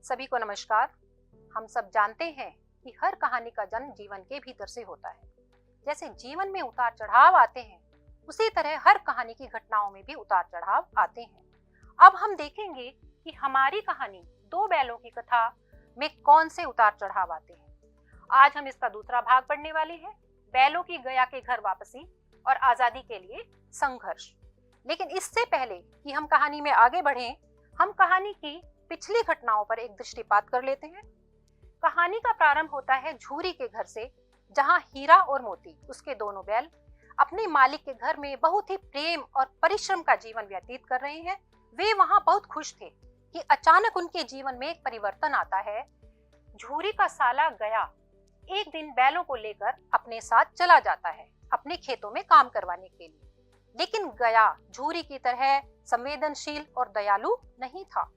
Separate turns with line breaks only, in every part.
सभी को नमस्कार। हम सब जानते हैं कि हर कहानी का जन्म जीवन के भीतर से होता है। जैसे जीवन में उतार चढ़ाव आते हैं, उसी तरह हर कहानी की घटनाओं में भी उतार चढ़ाव आते हैं। अब हम देखेंगे कि हमारी कहानी दो बैलों की कथा में कौन से उतार चढ़ाव आते हैं। आज हम इसका दूसरा भाग पढ़ने वाले हैं, बैलों की गया के घर वापसी और आजादी के लिए संघर्ष। लेकिन इससे पहले कि हम कहानी में आगे बढ़ें, हम कहानी की पिछली घटनाओं पर एक दृष्टिपात कर लेते हैं। कहानी का प्रारंभ होता है झूरी के घर से, जहां हीरा और मोती, उसके दोनों बैल, अपने मालिक के घर में बहुत ही प्रेम और परिश्रम का जीवन व्यतीत कर रहे हैं। वे वहां बहुत खुश थे कि अचानक उनके जीवन में एक परिवर्तन आता है। झूरी का साला गया एक दिन बैलों को लेकर अपने साथ चला जाता है अपने खेतों में काम करवाने के लिए। लेकिन गया झूरी की तरह संवेदनशील और दयालु नहीं था।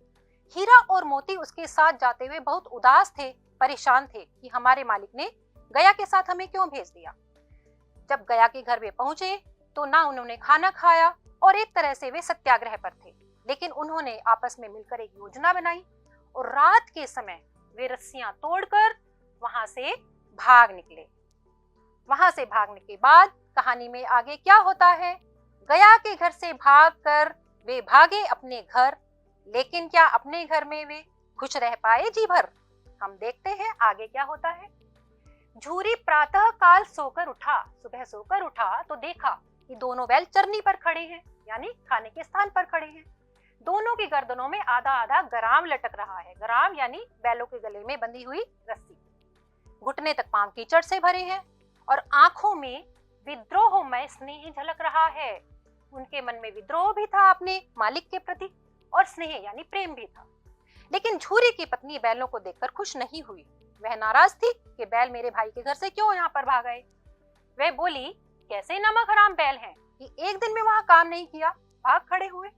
हीरा और मोती उसके साथ जाते हुए बहुत उदास थे, परेशान थे कि हमारे मालिक ने गया के साथ हमें क्यों भेज दिया। जब गया के घर वे पहुंचे तो ना उन्होंने खाना खाया और एक तरह से वे सत्याग्रह पर थे। लेकिन उन्होंने आपस में मिलकर एक योजना बनाई और रात के समय वे रस्सियां तोड़कर वहां से भाग निकले। वहां से भागने के बाद कहानी में आगे क्या होता है। गया के घर से भागकर वे भागे अपने घर, लेकिन क्या अपने घर में वे खुश रह पाए जी भर। हम देखते हैं आगे क्या होता है। झूरी प्रातः काल सोकर उठा, सुबह सोकर उठा तो देखा कि दोनों बैल चरनी पर खड़े हैं, यानी खाने के स्थान पर खड़े हैं। दोनों की गर्दनों में आधा आधा गराम लटक रहा है। गराम यानी बैलों के गले में बंधी हुई रस्सी। घुटने तक पांव कीचड़ से भरे हैं और आंखों में विद्रोहमय स्नेह झलक रहा है। उनके मन में विद्रोह भी था अपने मालिक के प्रति और स्नेह यानी प्रेम भी था। लेकिन झूरी की पत्नी बैलों को देखकर खुश नहीं हुई। वह नाराज थी कि बैल मेरे भाई के घर से क्यों यहाँ पर भाग आए। वह बोली, कैसे नमक हराम बैल हैं कि एक दिन में वहां काम नहीं किया, भाग खड़े हुए।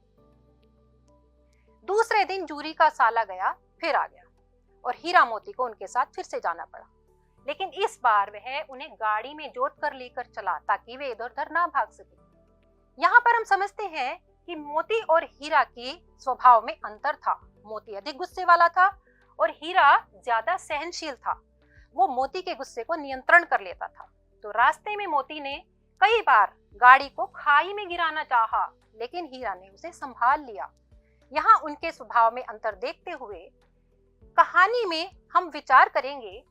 दूसरे दिन झूरी का साला गया फिर आ गया और हीरा मोती को उनके साथ फिर से जाना पड़ा। लेकिन इस बार वह उन्हें गाड़ी में जोत कर लेकर चला ताकि वे इधर उधर ना भाग सके। यहाँ पर हम समझते हैं कि मोती और हीरा के स्वभाव में अंतर था। मोती अधिक गुस्से वाला था और हीरा ज्यादा सहनशील था। वो मोती के गुस्से को नियंत्रण कर लेता था। तो रास्ते में मोती ने कई बार गाड़ी को खाई में गिराना चाहा, लेकिन हीरा ने उसे संभाल लिया। यहाँ उनके स्वभाव में अंतर देखते हुए कहानी में हम विचार करेंगे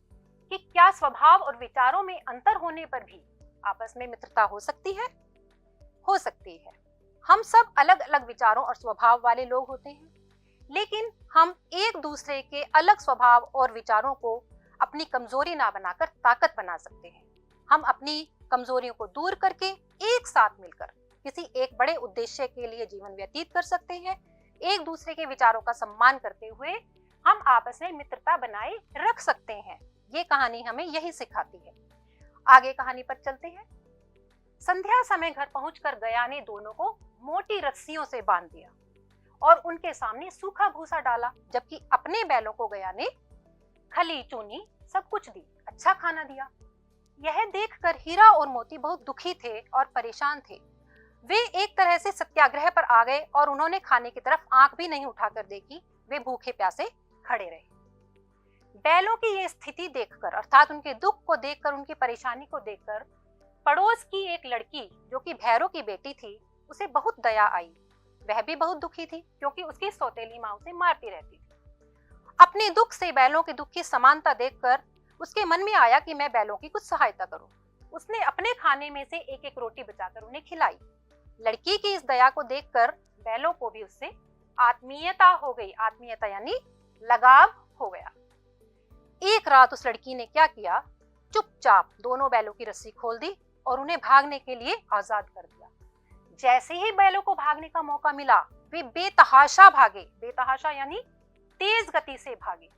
कि क्या स्वभाव और विचारों में अंतर होने पर भी आपस में मित्रता हो सकती है। हो सकती है। हम सब अलग अलग विचारों और स्वभाव वाले लोग होते हैं, लेकिन हम एक दूसरे के अलग स्वभाव और विचारों को अपनी कमजोरी ना बनाकर ताकत बना सकते हैं। हम अपनी कमजोरियों को दूर करके एक साथ मिलकर किसी एक बड़े उद्देश्य के लिए जीवन व्यतीत कर सकते हैं। एक दूसरे के विचारों का सम्मान करते हुए हम आपस में मित्रता बनाए रख सकते हैं। ये कहानी हमें यही सिखाती है। आगे कहानी पर चलते हैं। संध्या समय घर पहुंचकर गया ने दोनों को मोटी रस्सियों से बांध दिया और उनके सामने सूखा भूसा डाला, जबकि अपने बैलों को गया ने खली चूनी सब कुछ दी, अच्छा खाना दिया। यह देखकर हीरा और मोती बहुत दुखी थे और परेशान थे। वे एक तरह से सत्याग्रह पर आ गए और उन्होंने खाने की तरफ आंख भी नहीं उठाकर देखी। वे भूखे प्यासे खड़े रहे। बैलों की ये स्थिति देखकर, अर्थात उनके दुख को देखकर, उनकी परेशानी को देखकर पड़ोस की एक लड़की जो कि भैरों की बेटी थी, उसे बहुत दया आई। वह भी बहुत दुखी थी क्योंकि उसकी सौतेली माँ उसे मारती रहती थी। अपने दुख से बैलों के दुख की समानता देखकर उसके मन में आया कि मैं बैलों की कुछ सहायता करूं। उसने अपने खाने में से एक एक रोटी बचाकर उन्हें खिलाई। लड़की की इस दया को देखकर बैलों को भी उससे आत्मीयता हो गई। आत्मीयता यानी लगाव हो गया। एक रात उस लड़की ने क्या किया, चुपचाप दोनों बैलों की रस्सी खोल दी और उन्हें भागने के लिए आजाद कर दिया। जैसे ही बैलों को भागने का मौका मिला, वे बेतहाशा भागे। बेतहाशा यानी तेज गति से भागे।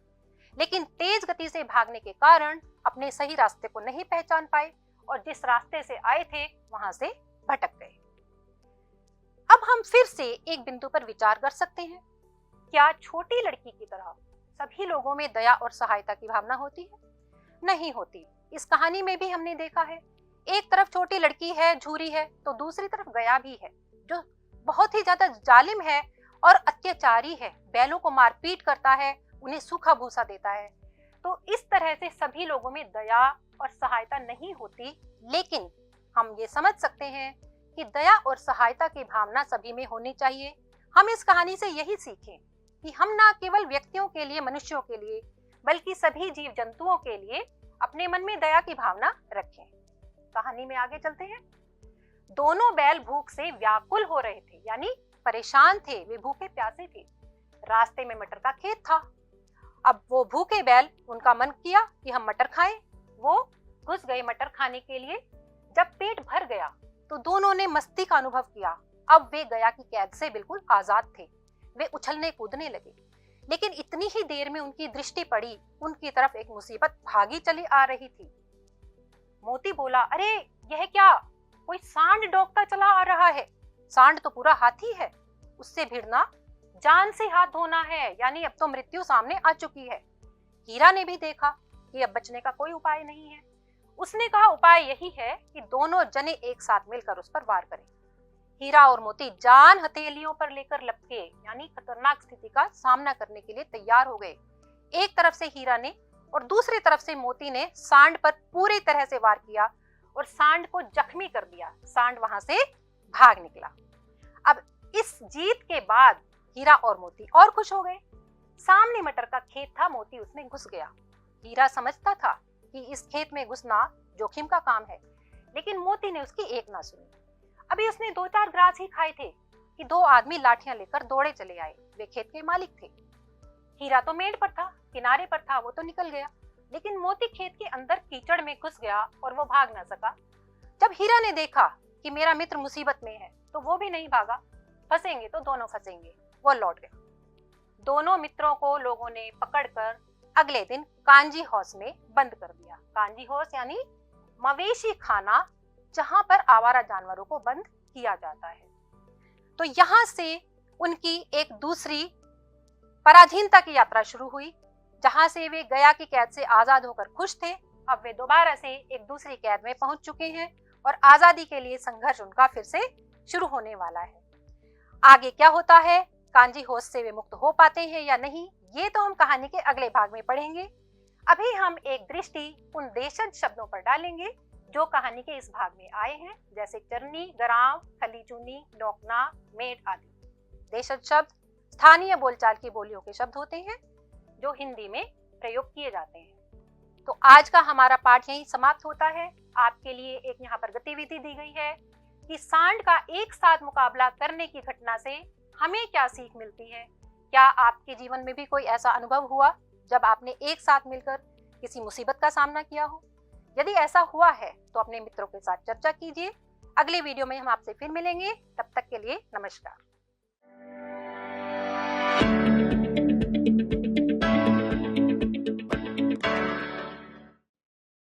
लेकिन तेज गति से भागने के कारण अपने सही रास्ते को नहीं पहचान पाए और जिस रास्ते से आए थे वहां से भटक गए। अब हम फिर से एक बिंदु पर विचार कर सकते हैं। क्या छोटी लड़की की तरह सभी लोगों में दया और सहायता की भावना होती है? नहीं होती। इस कहानी में भी हमने देखा है, एक तरफ छोटी लड़की है, झूरी है, तो दूसरी तरफ गया भी है जो बहुत ही ज्यादा जालिम है और अत्याचारी है, बैलों को मारपीट करता है, उन्हें सूखा भूसा देता है। तो इस तरह से सभी लोगों में दया और सहायता नहीं होती, लेकिन हम ये समझ सकते हैं कि दया और सहायता की भावना सभी में होनी चाहिए। हम इस कहानी से यही सीखें कि हम ना केवल व्यक्तियों के लिए, मनुष्यों के लिए, बल्कि सभी जीव जंतुओं के लिए अपने मन में दया की भावना रखें। कहानी में आगे चलते हैं। दोनों बैल भूख से व्याकुल हो रहे थे, यानी परेशान थे, वे भूखे प्यासे थे। रास्ते में मटर का खेत था। अब वो भूखे बैल, उनका मन किया कि हम मटर खाएं। वो घुस गए मटर खाने के लिए। जब पेट भर गया तो दोनों ने मस्ती का अनुभव किया। अब वे गया की कैद से बिल्कुल आजाद थे। वे उछलने कूदने लगे, लेकिन इतनी ही देर में उनकी दृष्टि पड़ी, उनकी तरफ एक मुसीबत भागी चली आ रही थी। मोती बोला, अरे यह क्या, कोई सांड डोंकता चला आ रहा है। सांड तो पूरा हाथी है, उससे भिड़ना जान से हाथ धोना है, यानी अब तो मृत्यु सामने आ चुकी है। हीरा ने भी देखा कि अब बचने का कोई उपाय नहीं है। उसने कहा, उपाय यही है कि दोनों जने एक साथ मिलकर उस पर वार करें। हीरा और मोती जान हथेलियों पर लेकर लपके, यानी खतरनाक स्थिति का सामना करने के लिए तैयार हो गए। एक तरफ से हीरा ने और दूसरी तरफ से मोती ने सांड पर पूरी तरह से वार किया और सांड को जख्मी कर दिया। सांड वहां से भाग निकला। अब इस जीत के बाद हीरा और मोती और खुश हो गए। सामने मटर का खेत था, मोती उसमें घुस गया। हीरा समझता था कि इस खेत में घुसना जोखिम का काम है, लेकिन मोती ने उसकी एक ना सुनी। अभी उसने 2-4 ग्रास ही खाए थे कि 2 आदमी लाठियां लेकर दौड़े चले आए। वे खेत के मालिक थे। हीरा तो मेड़ पर था, किनारे पर था, वो तो निकल गया, लेकिन मोती खेत के अंदर कीचड़ में घुस गया और वो भाग ना सका। जब हीरा ने देखा कि मेरा मित्र मुसीबत में है, तो वो भी नहीं भागा। फंसेंगे तो दोनों फंसेंगे, वो लौट गया। दोनों मित्रों को लोगों ने पकड़कर अगले दिन कांजी हाउस में बंद कर दिया। कांजी हाउस यानी मवेशी खाना, जहां पर आवारा जानवरों को बंद किया जाता है। तो यहां से उनकी एक दूसरी पराधीनता की यात्रा शुरू हुई, जहां से वे गया की कैद से आजाद होकर खुश थे। अब वे दोबारा से एक दूसरी कैद में पहुंच चुके हैं और आजादी के लिए संघर्ष उनका फिर से शुरू होने वाला है। आगे क्या होता है, कांजी हाउस से वे मुक्त हो पाते हैं या नहीं, ये तो हम कहानी के अगले भाग में पढ़ेंगे। अभी हम एक दृष्टि उन देशज शब्दों पर डालेंगे जो कहानी के इस भाग में आए हैं, जैसे चरनी, गराव, खलीचूनी, नौकना, मेड़ आदि। देशज शब्द स्थानीय बोलचाल की बोलियों के शब्द होते हैं जो हिंदी में प्रयोग किए जाते हैं। तो आज का हमारा पाठ यहीं समाप्त होता है। आपके लिए एक यहाँ पर गतिविधि दी गई है कि सांड का एक साथ मुकाबला करने की घटना से हमें क्या सीख मिलती है। क्या आपके जीवन में भी कोई ऐसा अनुभव हुआ जब आपने एक साथ मिलकर किसी मुसीबत का सामना किया हो? यदि ऐसा हुआ है तो अपने मित्रों के साथ चर्चा कीजिए। अगले वीडियो में हम आपसे फिर मिलेंगे। तब तक के लिए नमस्कार।